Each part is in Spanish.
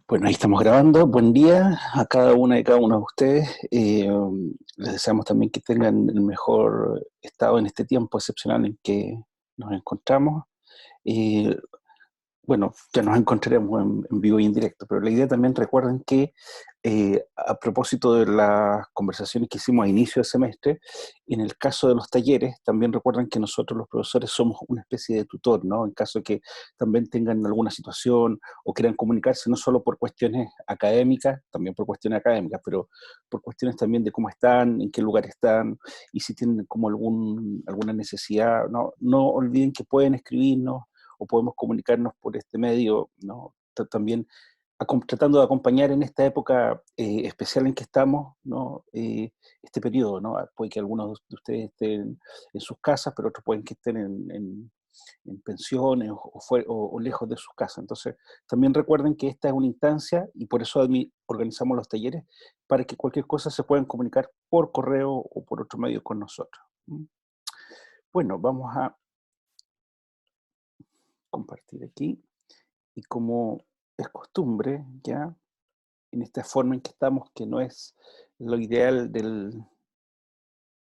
Bueno, ahí estamos grabando. Buen día a cada una y cada uno de ustedes. Les deseamos también que tengan el mejor estado en este tiempo excepcional en que nos encontramos. Eh, bueno, ya nos encontraremos en vivo y en directo, pero la idea también recuerden que a propósito de las conversaciones que hicimos a inicio del semestre, en el caso de los talleres, también recuerden que nosotros los profesores somos una especie de tutor, ¿no? En caso de que también tengan alguna situación o quieran comunicarse, no solo por cuestiones académicas, también por cuestiones académicas, pero por cuestiones también de cómo están, en qué lugar están, y si tienen como alguna necesidad, ¿no? No olviden que pueden escribirnos o podemos comunicarnos por este medio, ¿no? También tratando de acompañar en esta época especial en que estamos, ¿no? Este periodo, ¿no? Puede que algunos de ustedes estén en sus casas, pero otros pueden que estén en pensiones o lejos de sus casas. Entonces, también recuerden que esta es una instancia y por eso organizamos los talleres, para que cualquier cosa se puedan comunicar por correo o por otro medio con nosotros. ¿Mm? Bueno, vamos a compartir aquí. Y como es costumbre, ya, en esta forma en que estamos, que no es lo ideal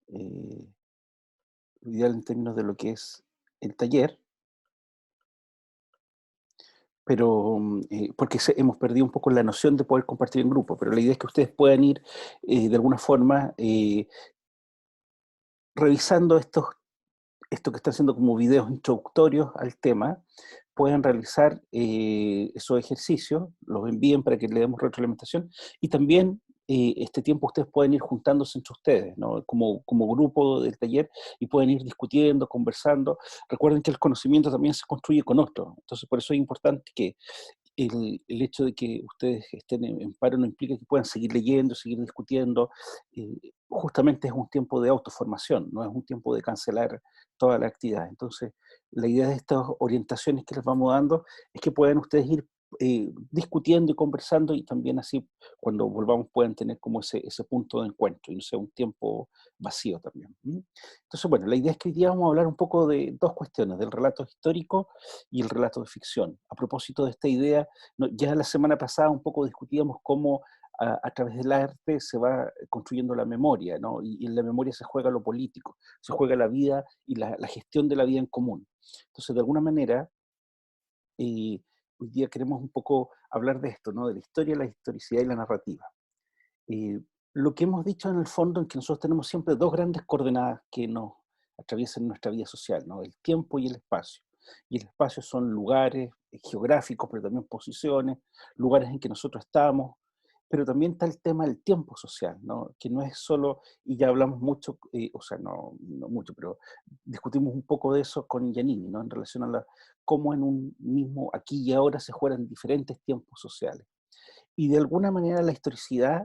eh, lo ideal en términos de lo que es el taller, pero porque hemos perdido un poco la noción de poder compartir en grupo, pero la idea es que ustedes puedan ir de alguna forma revisando esto que están haciendo como videos introductorios al tema, pueden realizar esos ejercicios, los envíen para que le demos retroalimentación, y también este tiempo ustedes pueden ir juntándose entre ustedes, ¿no? Como grupo del taller, y pueden ir discutiendo, conversando. Recuerden que el conocimiento también se construye con otros, entonces por eso es importante que el hecho de que ustedes estén en paro no implica que puedan seguir leyendo, seguir discutiendo. Justamente es un tiempo de autoformación, no es un tiempo de cancelar toda la actividad. Entonces, la idea de estas orientaciones que les vamos dando es que puedan ustedes ir discutiendo y conversando, y también así cuando volvamos puedan tener como ese punto de encuentro y no sea un tiempo vacío también. ¿M? Entonces, bueno, la idea es que hoy día vamos a hablar un poco de dos cuestiones, del relato histórico y el relato de ficción. A propósito de esta idea, ya la semana pasada un poco discutíamos cómo a través del arte se va construyendo la memoria, ¿no? Y en la memoria se juega lo político, se juega la vida y la gestión de la vida en común. Entonces, de alguna manera, eh, hoy día queremos un poco hablar de esto, ¿no? De la historia, la historicidad y la narrativa. Eh, lo que hemos dicho en el fondo es que nosotros tenemos siempre dos grandes coordenadas que nos atraviesan nuestra vida social, ¿no? El tiempo y el espacio. Y el espacio son lugares geográficos, pero también posiciones, lugares en que nosotros estamos, pero también está el tema del tiempo social, ¿no? Que no es solo, y ya hablamos mucho, o sea, no mucho, pero discutimos un poco de eso con Giannini, ¿no? En relación a cómo en un mismo aquí y ahora se juegan diferentes tiempos sociales. Y de alguna manera la historicidad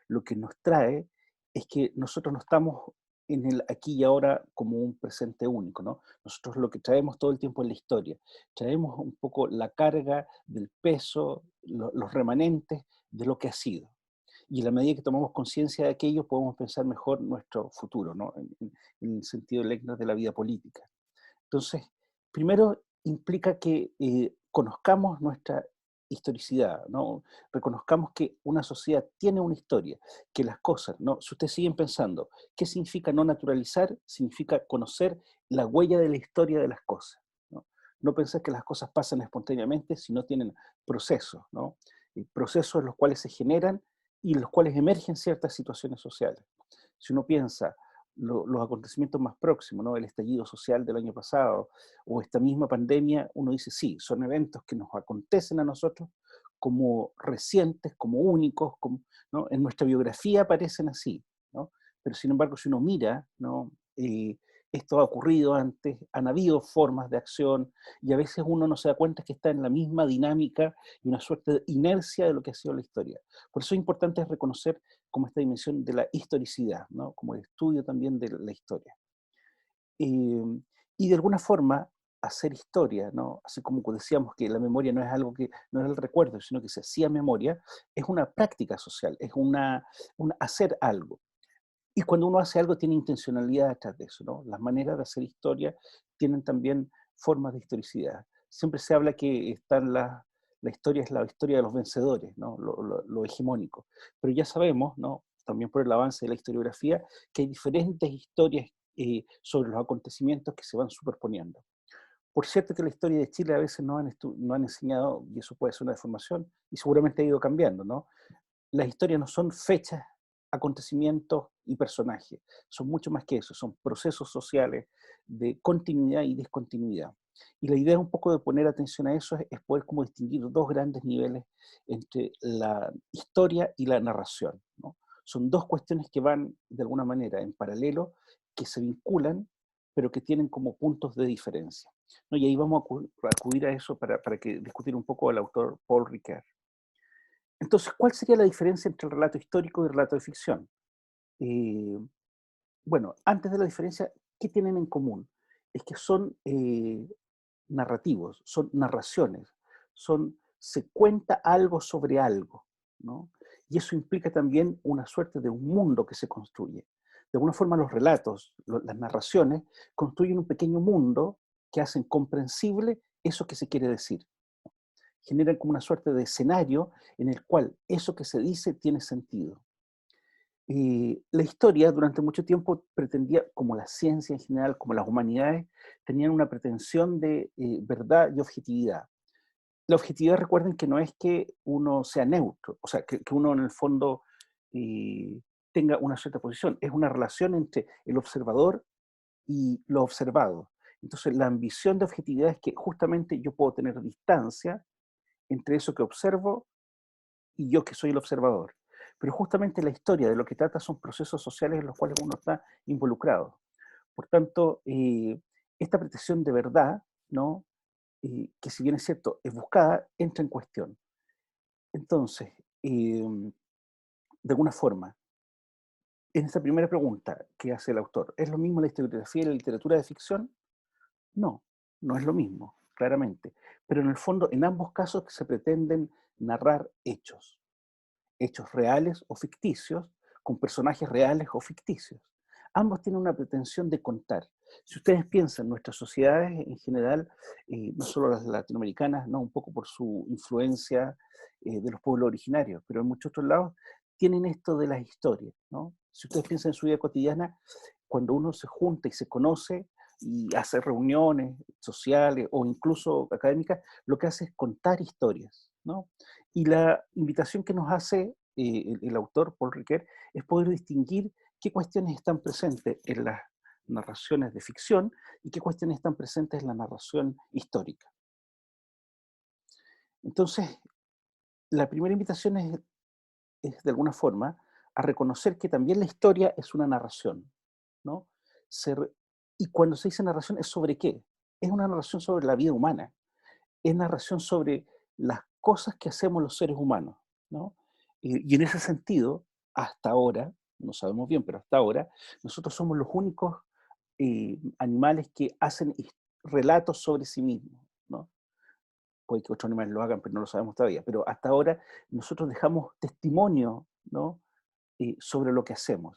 lo que nos trae es que nosotros no estamos en el aquí y ahora como un presente único, ¿no? Nosotros lo que traemos todo el tiempo es la historia. Traemos un poco la carga del peso, los remanentes de lo que ha sido. Y en la medida que tomamos conciencia de aquello, podemos pensar mejor nuestro futuro, ¿no? En el sentido electo de la vida política. Entonces, primero implica que conozcamos nuestra historicidad, ¿no? Reconozcamos que una sociedad tiene una historia, que las cosas, ¿no? Si ustedes siguen pensando, ¿qué significa no naturalizar? Significa conocer la huella de la historia de las cosas, ¿no? No pensar que las cosas pasan espontáneamente, sino tienen procesos, ¿no? Procesos en los cuales se generan y en los cuales emergen ciertas situaciones sociales. Si uno piensa los acontecimientos más próximos, ¿no? El estallido social del año pasado o esta misma pandemia, uno dice, sí, son eventos que nos acontecen a nosotros como recientes, como únicos, ¿no? En nuestra biografía aparecen así, ¿no? Pero sin embargo, si uno mira, ¿no? Esto ha ocurrido antes, han habido formas de acción, y a veces uno no se da cuenta que está en la misma dinámica y una suerte de inercia de lo que ha sido la historia. Por eso es importante reconocer como esta dimensión de la historicidad, ¿no? Como el estudio también de la historia. Y de alguna forma, hacer historia, ¿no? Así como decíamos que la memoria no es algo que, no es el recuerdo, sino que se hacía memoria, es una práctica social, es hacer algo. Y cuando uno hace algo tiene intencionalidad detrás de eso, ¿no? Las maneras de hacer historia tienen también formas de historicidad. Siempre se habla que están la historia es la historia de los vencedores, ¿no? Lo hegemónico. Pero ya sabemos, ¿no? También por el avance de la historiografía, que hay diferentes historias sobre los acontecimientos que se van superponiendo. Por cierto que la historia de Chile a veces no han enseñado, y eso puede ser una deformación, y seguramente ha ido cambiando, ¿no? Las historias no son fechas, acontecimientos y personajes, son mucho más que eso, son procesos sociales de continuidad y discontinuidad. Y la idea un poco de poner atención a eso es poder como distinguir dos grandes niveles entre la historia y la narración, ¿no? Son dos cuestiones que van de alguna manera en paralelo, que se vinculan, pero que tienen como puntos de diferencia, ¿no? Y ahí vamos a acudir a eso para que discutir un poco al autor Paul Ricoeur. Entonces, ¿cuál sería la diferencia entre el relato histórico y el relato de ficción? Eh, bueno, antes de la diferencia, ¿qué tienen en común? Es que son narrativos, son narraciones, se cuenta algo sobre algo, ¿no? Y eso implica también una suerte de un mundo que se construye. De alguna forma los relatos, las narraciones, construyen un pequeño mundo que hacen comprensible eso que se quiere decir. Generan como una suerte de escenario en el cual eso que se dice tiene sentido. La historia durante mucho tiempo pretendía, como la ciencia en general, como las humanidades, tenían una pretensión de verdad y objetividad. La objetividad, recuerden que no es que uno sea neutro, o sea, que uno en el fondo eh, tenga una cierta posición, es una relación entre el observador y lo observado. Entonces, la ambición de objetividad es que justamente yo puedo tener distancia entre eso que observo y yo que soy el observador. Pero justamente la historia de lo que trata son procesos sociales en los cuales uno está involucrado. Por tanto, esta pretensión de verdad, ¿no? Que si bien es cierto, es buscada, entra en cuestión. Entonces, de alguna forma, en esta primera pregunta que hace el autor, ¿es lo mismo la historiografía y la literatura de ficción? No, no es lo mismo, claramente. Pero en el fondo, en ambos casos se pretenden narrar hechos. Hechos reales o ficticios, con personajes reales o ficticios. Ambos tienen una pretensión de contar. Si ustedes piensan, nuestras sociedades en general, no solo las latinoamericanas, ¿no? Un poco por su influencia de los pueblos originarios, pero en muchos otros lados tienen esto de las historias, ¿no? Si ustedes piensan en su vida cotidiana, cuando uno se junta y se conoce y hace reuniones sociales o incluso académicas, lo que hace es contar historias, ¿no? Y la invitación que nos hace el autor, Paul Ricoeur, es poder distinguir qué cuestiones están presentes en las narraciones de ficción y qué cuestiones están presentes en la narración histórica. Entonces, la primera invitación es de alguna forma a reconocer que también la historia es una narración, ¿no? Y cuando se dice narración, ¿es sobre qué? Es una narración sobre la vida humana, es narración sobre las cosas que hacemos los seres humanos, ¿no? Y en ese sentido, hasta ahora, no sabemos bien, pero hasta ahora, nosotros somos los únicos animales que hacen relatos sobre sí mismos, ¿no? Puede que otros animales lo hagan, pero no lo sabemos todavía. Pero hasta ahora nosotros dejamos testimonio, ¿no? Sobre lo que hacemos.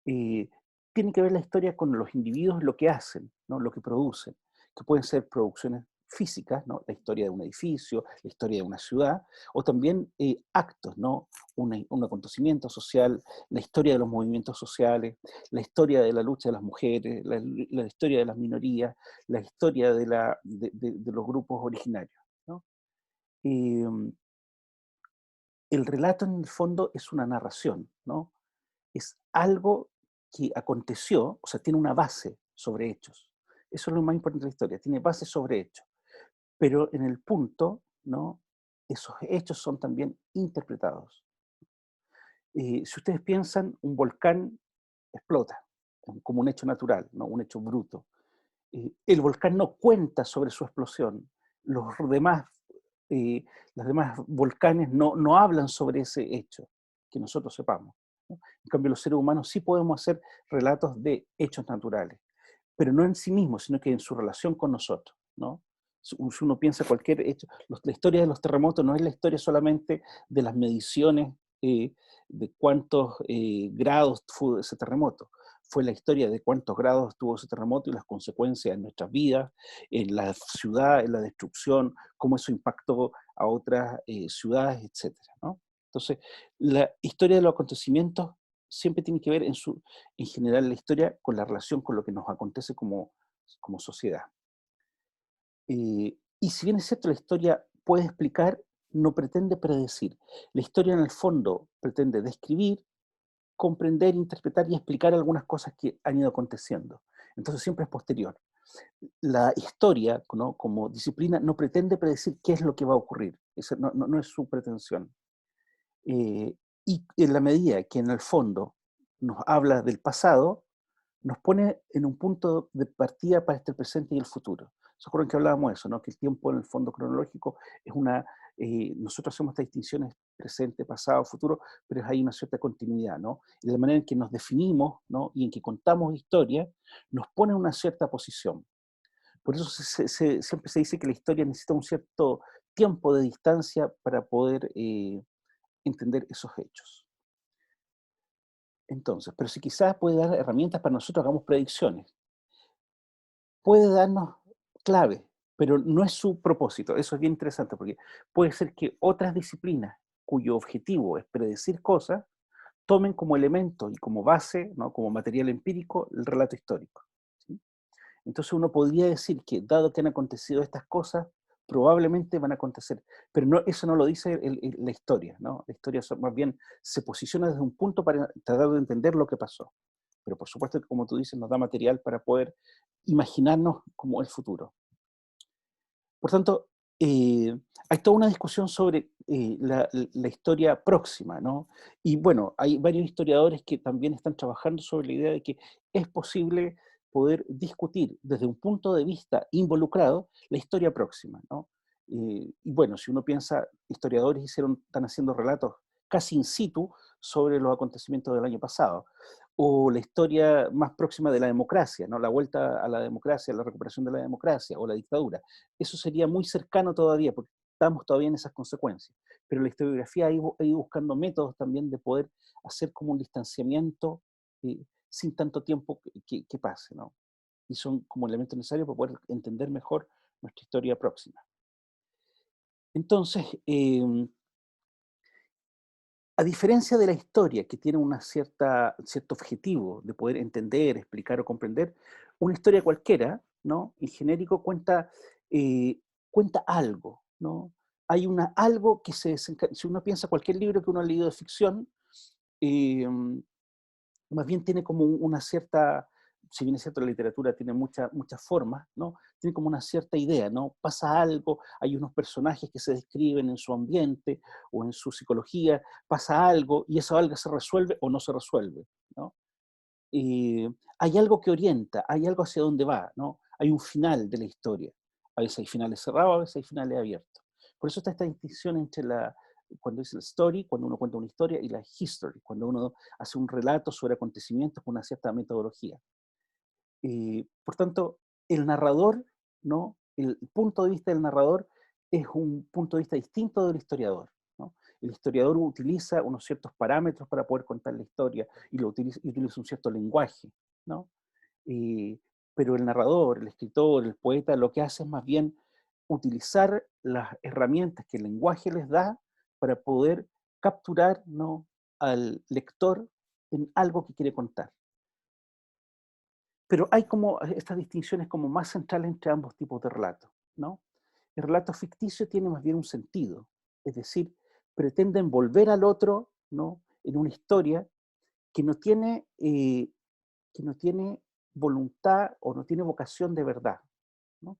Eh, Tiene que ver la historia con los individuos, lo que hacen, ¿no? Lo que producen, que pueden ser producciones físicas, ¿no? La historia de un edificio, la historia de una ciudad, o también actos, ¿no? Un acontecimiento social, la historia de los movimientos sociales, la historia de la lucha de las mujeres, la historia de las minorías, la historia de los grupos originarios, ¿no? Eh, el relato en el fondo es una narración, ¿no? Es algo que aconteció, o sea, tiene una base sobre hechos. Eso es lo más importante de la historia, tiene base sobre hechos. Pero en el punto, ¿no? Esos hechos son también interpretados. Si ustedes piensan, un volcán explota como un hecho natural, ¿no? Un hecho bruto. El volcán no cuenta sobre su explosión. Los demás, los demás volcanes no hablan sobre ese hecho, que nosotros sepamos, ¿no? En cambio, los seres humanos sí podemos hacer relatos de hechos naturales, pero no en sí mismos, sino que en su relación con nosotros, ¿no? Si uno piensa cualquier hecho, la historia de los terremotos no es la historia solamente de las mediciones de cuántos grados fue ese terremoto, fue la historia de cuántos grados tuvo ese terremoto y las consecuencias en nuestras vidas, en la ciudad, en la destrucción, cómo eso impactó a otras ciudades, etcétera, ¿no? Entonces, la historia de los acontecimientos siempre tiene que ver en general la historia con la relación con lo que nos acontece como sociedad. Y si bien es cierto, la historia puede explicar, no pretende predecir. La historia en el fondo pretende describir, comprender, interpretar y explicar algunas cosas que han ido aconteciendo. Entonces siempre es posterior. La historia, ¿no?, como disciplina, no pretende predecir qué es lo que va a ocurrir. Esa no es su pretensión. Eh, y en la medida que en el fondo nos habla del pasado, nos pone en un punto de partida para este presente y el futuro. ¿Se acuerdan que hablábamos de eso, no? Que el tiempo en el fondo cronológico es nosotros hacemos estas distinciones presente, pasado, futuro, pero hay una cierta continuidad, ¿no? Y de la manera en que nos definimos, ¿no?, y en que contamos historia, nos pone en una cierta posición. Por eso siempre se dice que la historia necesita un cierto tiempo de distancia para poder entender esos hechos. Entonces, pero si quizás puede dar herramientas para nosotros hagamos predicciones, puede darnos clave, pero no es su propósito. Eso es bien interesante porque puede ser que otras disciplinas cuyo objetivo es predecir cosas, tomen como elemento y como base, ¿no?, como material empírico, el relato histórico, ¿sí? Entonces uno podría decir que, dado que han acontecido estas cosas, probablemente van a acontecer. Pero no, eso no lo dice la historia, ¿no? La historia más bien se posiciona desde un punto para tratar de entender lo que pasó. Pero por supuesto que, como tú dices, nos da material para poder imaginarnos como el futuro. Por tanto, hay toda una discusión sobre la historia próxima, ¿no? Y bueno, hay varios historiadores que también están trabajando sobre la idea de que es posible poder discutir desde un punto de vista involucrado la historia próxima, ¿no? Y bueno, si uno piensa, historiadores están haciendo relatos casi in situ sobre los acontecimientos del año pasado, o la historia más próxima de la democracia, ¿no? La vuelta a la democracia, la recuperación de la democracia, o la dictadura. Eso sería muy cercano todavía, porque estamos todavía en esas consecuencias. Pero la historiografía ha ido buscando métodos también de poder hacer como un distanciamiento sin tanto tiempo que pase, ¿no? Y son como elementos necesarios para poder entender mejor nuestra historia próxima. Entonces, a diferencia de la historia, que tiene cierto objetivo de poder entender, explicar o comprender, una historia cualquiera, ¿no?, en genérico eh, cuenta algo, ¿no? Hay algo que si uno piensa cualquier libro que uno ha leído de ficción, eh, más bien tiene como una cierta, si bien es cierto, la literatura tiene muchas formas, ¿no? Tiene como una cierta idea, ¿no? Pasa algo, hay unos personajes que se describen en su ambiente o en su psicología, pasa algo y eso algo se resuelve o no se resuelve, ¿no? Hay algo que orienta, hay algo hacia dónde va, ¿no? Hay un final de la historia. A veces hay finales cerrados, a veces hay finales abiertos. Por eso está esta distinción entre cuando es el story, cuando uno cuenta una historia, y la history, cuando uno hace un relato sobre acontecimientos con una cierta metodología. Por tanto, el narrador, ¿no? El punto de vista del narrador es un punto de vista distinto del historiador, ¿no? El historiador utiliza unos ciertos parámetros para poder contar la historia y utiliza un cierto lenguaje, ¿no? Eh, pero el narrador, el escritor, el poeta, lo que hace es más bien utilizar las herramientas que el lenguaje les da para poder capturar, ¿no?, al lector en algo que quiere contar. Pero hay como estas distinciones como más centrales entre ambos tipos de relatos, ¿no? El relato ficticio tiene más bien un sentido, es decir, pretende envolver al otro, ¿no?, en una historia que que no tiene voluntad o no tiene vocación de verdad, ¿no?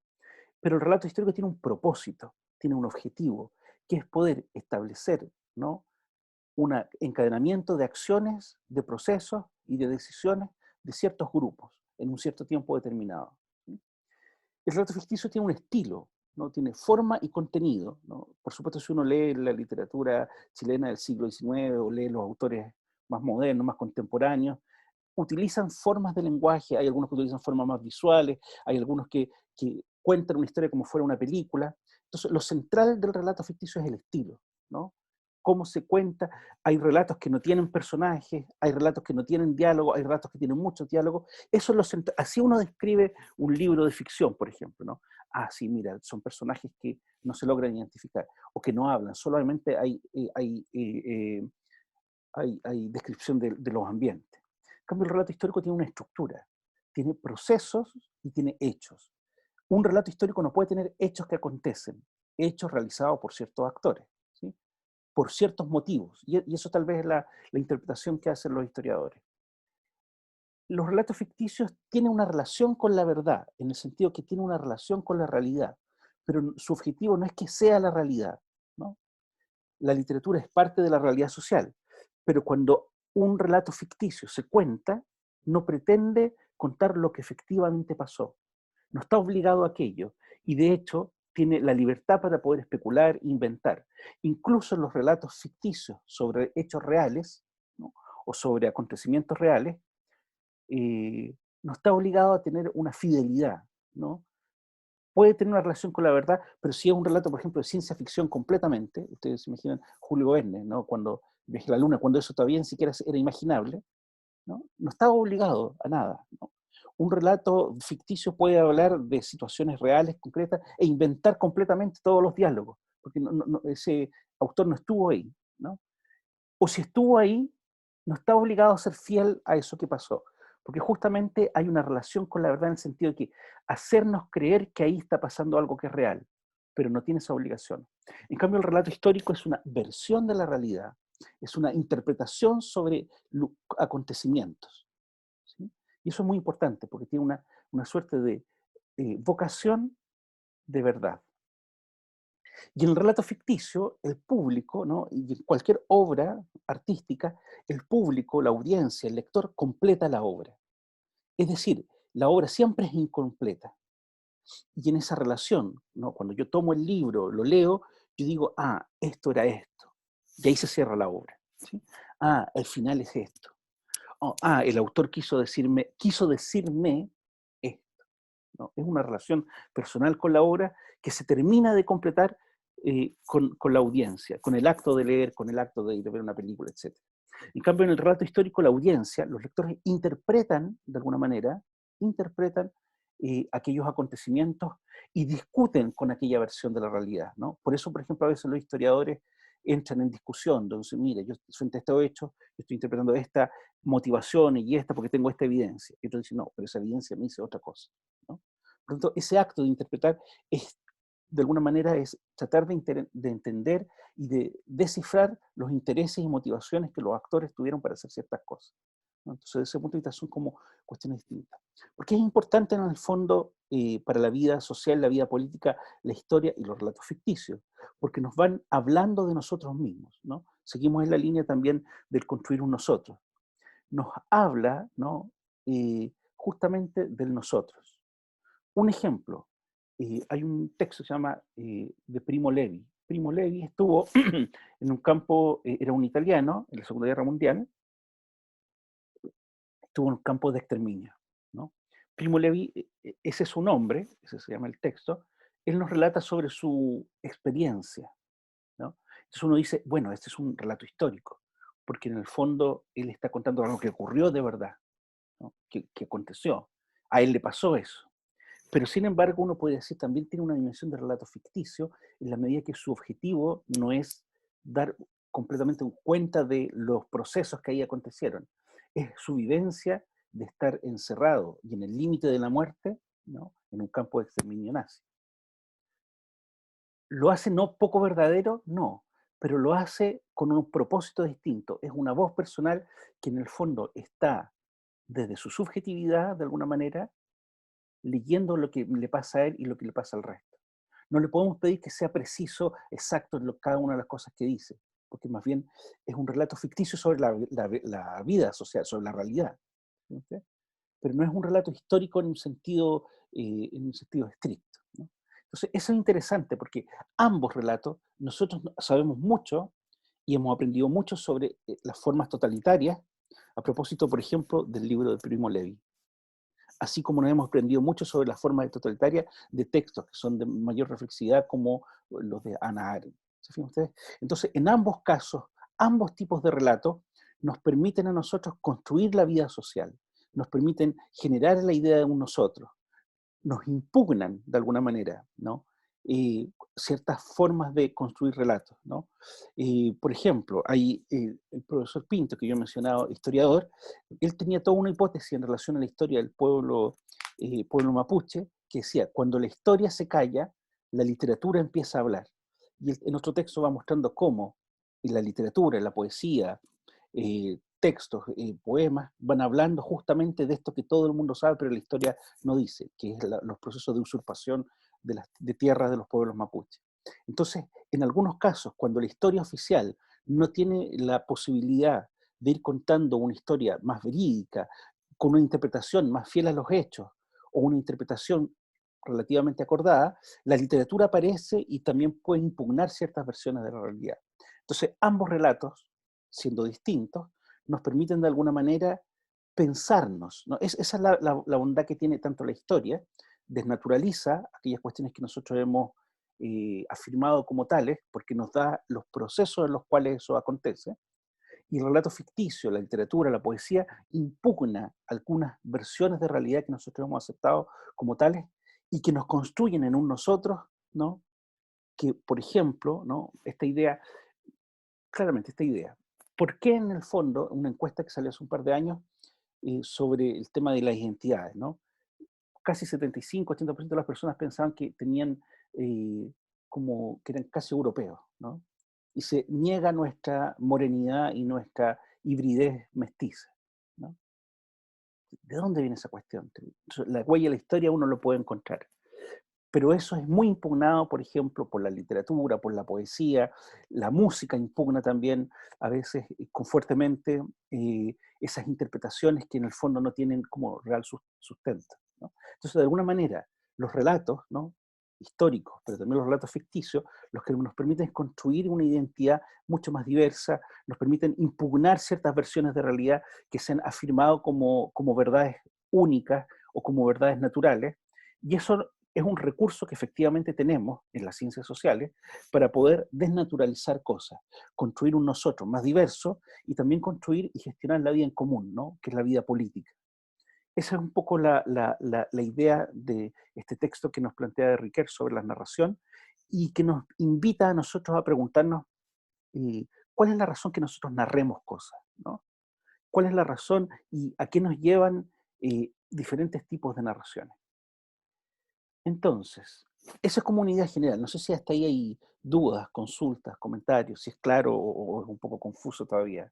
Pero el relato histórico tiene un propósito, tiene un objetivo, que es poder establecer, ¿no?, un encadenamiento de acciones, de procesos y de decisiones de ciertos grupos en un cierto tiempo determinado, ¿sí? El relato ficticio tiene un estilo, ¿no? Tiene forma y contenido, ¿no? Por supuesto, si uno lee la literatura chilena del siglo XIX o lee los autores más modernos, más contemporáneos, utilizan formas de lenguaje, hay algunos que utilizan formas más visuales, hay algunos que cuentan una historia como fuera una película. Entonces, lo central del relato ficticio es el estilo, ¿no? cómo se cuenta. Hay relatos que no tienen personajes, hay relatos que no tienen diálogo, hay relatos que tienen muchos diálogos. Eso así uno describe un libro de ficción, por ejemplo, ¿no? Ah, sí, mira, son personajes que no se logran identificar o que no hablan, solamente hay descripción de los ambientes. En cambio, el relato histórico tiene una estructura, tiene procesos y tiene hechos. Un relato histórico no puede tener hechos que acontecen, hechos realizados por ciertos actores, ¿sí? Por ciertos motivos. Y eso tal vez es la interpretación que hacen los historiadores. Los relatos ficticios tienen una relación con la verdad, en el sentido que tienen una relación con la realidad, pero su objetivo no es que sea la realidad, ¿no? La literatura es parte de la realidad social, pero cuando un relato ficticio se cuenta, no pretende contar lo que efectivamente pasó, no está obligado a aquello, y de hecho tiene la libertad para poder especular, inventar. Incluso en los relatos ficticios sobre hechos reales, ¿no? O sobre acontecimientos reales, no está obligado a tener una fidelidad, ¿no? Puede tener una relación con la verdad, pero si es un relato, por ejemplo, de ciencia ficción completamente, ustedes se imaginan Julio Verne, ¿no? Cuando viaje a la luna, cuando eso todavía ni siquiera era imaginable, ¿no? No estaba obligado a nada, ¿no? Un relato ficticio puede hablar de situaciones reales, concretas, e inventar completamente todos los diálogos, porque ese autor no estuvo ahí, ¿no? O si estuvo ahí, no está obligado a ser fiel a eso que pasó, porque justamente hay una relación con la verdad en el sentido de que hacernos creer que ahí está pasando algo que es real, pero no tiene esa obligación. En cambio, el relato histórico es una versión de la realidad, es una interpretación sobre acontecimientos, ¿sí? Y eso es muy importante, porque tiene una suerte de vocación de verdad. Y en el relato ficticio, el público, ¿no? Y en cualquier obra artística, el público, la audiencia, el lector, completa la obra. Es decir, la obra siempre es incompleta. Y en esa relación, ¿no? Cuando yo tomo el libro, lo leo, yo digo, ah, esto era esto. Y ahí se cierra la obra, ¿sí? Ah, el final es esto. Oh, ah, el autor quiso decirme esto, ¿no? Es una relación personal con la obra que se termina de completar con la audiencia, con el acto de leer, con el acto de ir a ver una película, etc. En cambio, en el relato histórico, la audiencia, los lectores interpretan, de alguna manera, interpretan aquellos acontecimientos y discuten con aquella versión de la realidad, ¿no? Por eso, por ejemplo, a veces los historiadores entran en discusión, entonces, mire, yo frente a este hecho, yo estoy interpretando esta motivación y esta porque tengo esta evidencia. Y otro dice, no, pero esa evidencia me dice otra cosa, ¿no? Por lo tanto, ese acto de interpretar es, de alguna manera, es tratar de entender y de descifrar los intereses y motivaciones que los actores tuvieron para hacer ciertas cosas, ¿no? Entonces, desde ese punto de vista son como cuestiones distintas. Porque es importante en el fondo para la vida social, la vida política, la historia y los relatos ficticios, porque nos van hablando de nosotros mismos, ¿no? Seguimos en la línea también del construir un nosotros. Nos habla, ¿no? Justamente del nosotros. Un ejemplo, hay un texto que se llama de Primo Levi. Primo Levi estuvo en un campo, era un italiano en la Segunda Guerra Mundial, estuvo en un campo de exterminio, ¿no? Primo Levi, ese es su nombre, ese se llama el texto, él nos relata sobre su experiencia, ¿no? Entonces uno dice, bueno, este es un relato histórico, porque en el fondo él está contando algo que ocurrió de verdad, ¿no? Que aconteció. A él le pasó eso. Pero sin embargo, uno puede decir también tiene una dimensión de relato ficticio en la medida que su objetivo no es dar completamente cuenta de los procesos que ahí acontecieron. Es su vivencia de estar encerrado y en el límite de la muerte, ¿no? En un campo de exterminio nazi. ¿Lo hace no poco verdadero? No, pero lo hace con un propósito distinto. Es una voz personal que en el fondo está desde su subjetividad, de alguna manera, leyendo lo que le pasa a él y lo que le pasa al resto. No le podemos pedir que sea preciso, exacto en cada una de las cosas que dice, porque más bien es un relato ficticio sobre la vida social, sobre la realidad, ¿sí? Pero no es un relato histórico en un sentido estricto, ¿no? Entonces, eso es interesante porque ambos relatos, nosotros sabemos mucho y hemos aprendido mucho sobre las formas totalitarias, a propósito, por ejemplo, del libro de Primo Levi. Así como nos hemos aprendido mucho sobre las formas totalitarias de textos que son de mayor reflexividad, como los de Hannah Arendt. ¿Se fijan ustedes? Entonces, en ambos casos, ambos tipos de relatos nos permiten a nosotros construir la vida social, nos permiten generar la idea de un nosotros, nos impugnan de alguna manera, ¿no? Ciertas formas de construir relatos, ¿no? Por ejemplo, hay el profesor Pinto, que yo he mencionado, historiador, él tenía toda una hipótesis en relación a la historia del pueblo mapuche, que decía, cuando la historia se calla, la literatura empieza a hablar. Y en otro texto va mostrando cómo en la literatura, en la poesía, textos, poemas, van hablando justamente de esto que todo el mundo sabe, pero la historia no dice, que es los procesos de usurpación de tierras de los pueblos mapuches. Entonces, en algunos casos, cuando la historia oficial no tiene la posibilidad de ir contando una historia más verídica, con una interpretación más fiel a los hechos, o una interpretación relativamente acordada, la literatura aparece y también puede impugnar ciertas versiones de la realidad. Entonces, ambos relatos, siendo distintos, nos permiten de alguna manera pensarnos, ¿no? Esa es la bondad que tiene tanto la historia, desnaturaliza aquellas cuestiones que nosotros hemos afirmado como tales, porque nos da los procesos en los cuales eso acontece, y el relato ficticio, la literatura, la poesía, impugna algunas versiones de realidad que nosotros hemos aceptado como tales y que nos construyen en un nosotros, ¿no? Que, por ejemplo, ¿no? Esta idea, claramente esta idea, ¿por qué en el fondo, una encuesta que salió hace un par de años sobre el tema de las identidades, ¿no? Casi 75-80% de las personas pensaban que tenían como que eran casi europeos, ¿no? Y se niega nuestra morenidad y nuestra hibridez mestiza, ¿no? ¿De dónde viene esa cuestión? La huella de la historia uno lo puede encontrar. Pero eso es muy impugnado, por ejemplo, por la literatura, por la poesía, la música impugna también a veces con fuertemente esas interpretaciones que en el fondo no tienen como real sustento, ¿no? Entonces, de alguna manera, los relatos, ¿no? Históricos, pero también los relatos ficticios, los que nos permiten construir una identidad mucho más diversa, nos permiten impugnar ciertas versiones de realidad que se han afirmado como verdades únicas o como verdades naturales, y eso es un recurso que efectivamente tenemos en las ciencias sociales para poder desnaturalizar cosas, construir un nosotros más diverso y también construir y gestionar la vida en común, ¿no? Que es la vida política. Esa es un poco la idea de este texto que nos plantea de Riquet sobre la narración y que nos invita a nosotros a preguntarnos cuál es la razón que nosotros narremos cosas, ¿no? ¿Cuál es la razón y a qué nos llevan diferentes tipos de narraciones? Entonces, eso es como una idea general. No sé si hasta ahí hay dudas, consultas, comentarios, si es claro o es un poco confuso todavía.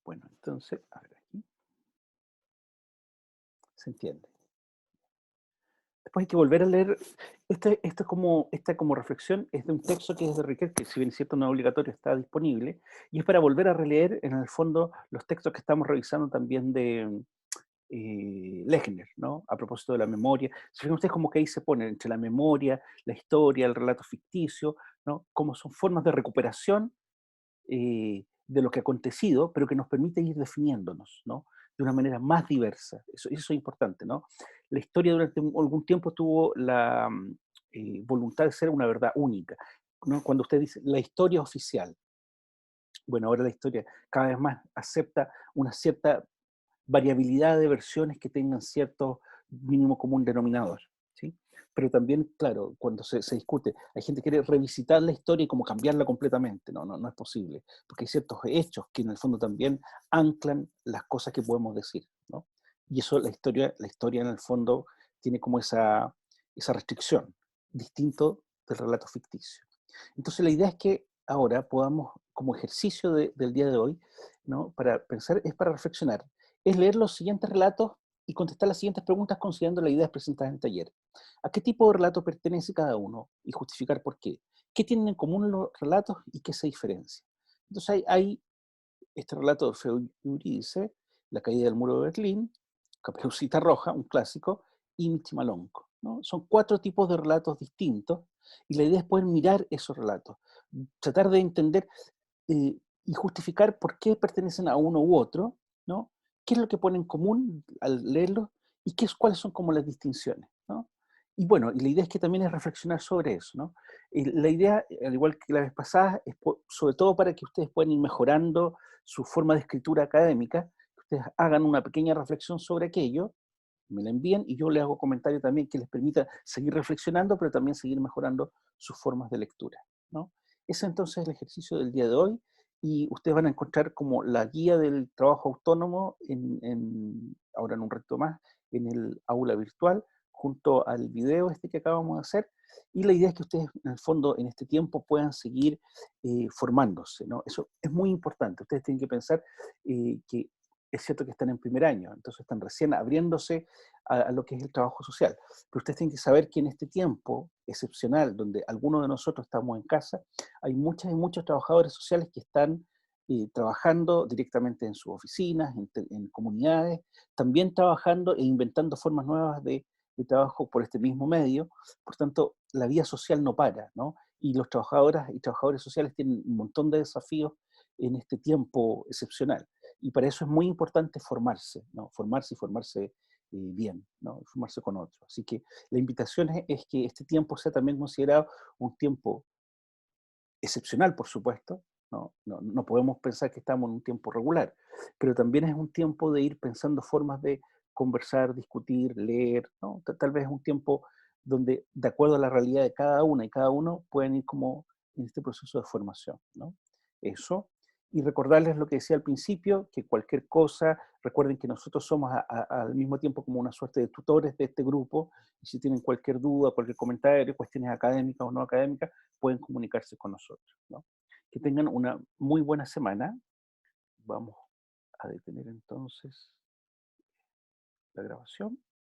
Bueno, entonces, a ver aquí, se entiende. Después hay que volver a leer, esta como reflexión es de un texto que es de Riquet, que si bien es cierto no es obligatorio, está disponible, y es para volver a releer en el fondo los textos que estamos revisando también de Lechner, ¿no? A propósito de la memoria. Si fijan ustedes como que ahí se ponen entre la memoria, la historia, el relato ficticio, ¿no? Como son formas de recuperación de lo que ha acontecido, pero que nos permite ir definiéndonos, ¿no? De una manera más diversa. Eso es importante, ¿no? La historia durante algún tiempo tuvo la voluntad de ser una verdad única, ¿no? Cuando usted dice la historia oficial, bueno, ahora la historia cada vez más acepta una cierta variabilidad de versiones que tengan cierto mínimo común denominador, ¿sí? Pero también, claro, cuando se discute, hay gente que quiere revisitar la historia y como cambiarla completamente, no es posible, porque hay ciertos hechos que en el fondo también anclan las cosas que podemos decir, ¿no? Y eso la historia en el fondo tiene como esa restricción, distinto del relato ficticio. Entonces la idea es que ahora podamos, como ejercicio del día de hoy, ¿no? Para pensar, es para reflexionar, es leer los siguientes relatos y contestar las siguientes preguntas considerando las ideas presentadas en el taller. ¿A qué tipo de relato pertenece cada uno? Y justificar por qué. ¿Qué tienen en común los relatos y qué se diferencia? Entonces hay este relato de Orfeo y Eurídice, La caída del muro de Berlín, Caperucita Roja, un clásico, y Michimalonco, ¿no? Son 4 tipos de relatos distintos y la idea es poder mirar esos relatos, tratar de entender y justificar por qué pertenecen a uno u otro, ¿no? ¿Qué es lo que ponen en común al leerlo y cuáles son como las distinciones, ¿no? Y bueno, y la idea es que también es reflexionar sobre eso, ¿no? La idea, al igual que la vez pasada, es sobre todo para que ustedes puedan ir mejorando su forma de escritura académica, que ustedes hagan una pequeña reflexión sobre aquello, me la envían y yo les hago comentario también que les permita seguir reflexionando, pero también seguir mejorando sus formas de lectura, ¿no? Ese entonces es el ejercicio del día de hoy y ustedes van a encontrar como la guía del trabajo autónomo ahora en un reto más, en el aula virtual, junto al video este que acabamos de hacer. Y la idea es que ustedes, en el fondo, en este tiempo puedan seguir formándose, ¿no? Eso es muy importante. Ustedes tienen que pensar que es cierto que están en primer año, entonces están recién abriéndose a lo que es el trabajo social. Pero ustedes tienen que saber que en este tiempo excepcional, donde algunos de nosotros estamos en casa, hay muchas y muchos trabajadores sociales que están trabajando directamente en sus oficinas, en comunidades, también trabajando e inventando formas nuevas de trabajo por este mismo medio. Por tanto, la vida social no para, ¿no? Y los trabajadoras y trabajadores sociales tienen un montón de desafíos en este tiempo excepcional. Y para eso es muy importante formarse, ¿no? Formarse y formarse bien, ¿no? Formarse con otros. Así que la invitación es que este tiempo sea también considerado un tiempo excepcional, por supuesto, ¿no? No podemos pensar que estamos en un tiempo regular, pero también es un tiempo de ir pensando formas de conversar, discutir, leer, ¿no? Tal vez es un tiempo donde, de acuerdo a la realidad de cada una y cada uno, pueden ir como en este proceso de formación, ¿no? Eso. Y recordarles lo que decía al principio, que cualquier cosa, recuerden que nosotros somos al mismo tiempo como una suerte de tutores de este grupo, y si tienen cualquier duda, cualquier comentario, cuestiones académicas o no académicas, pueden comunicarse con nosotros, ¿no? Que tengan una muy buena semana. Vamos a detener entonces la grabación.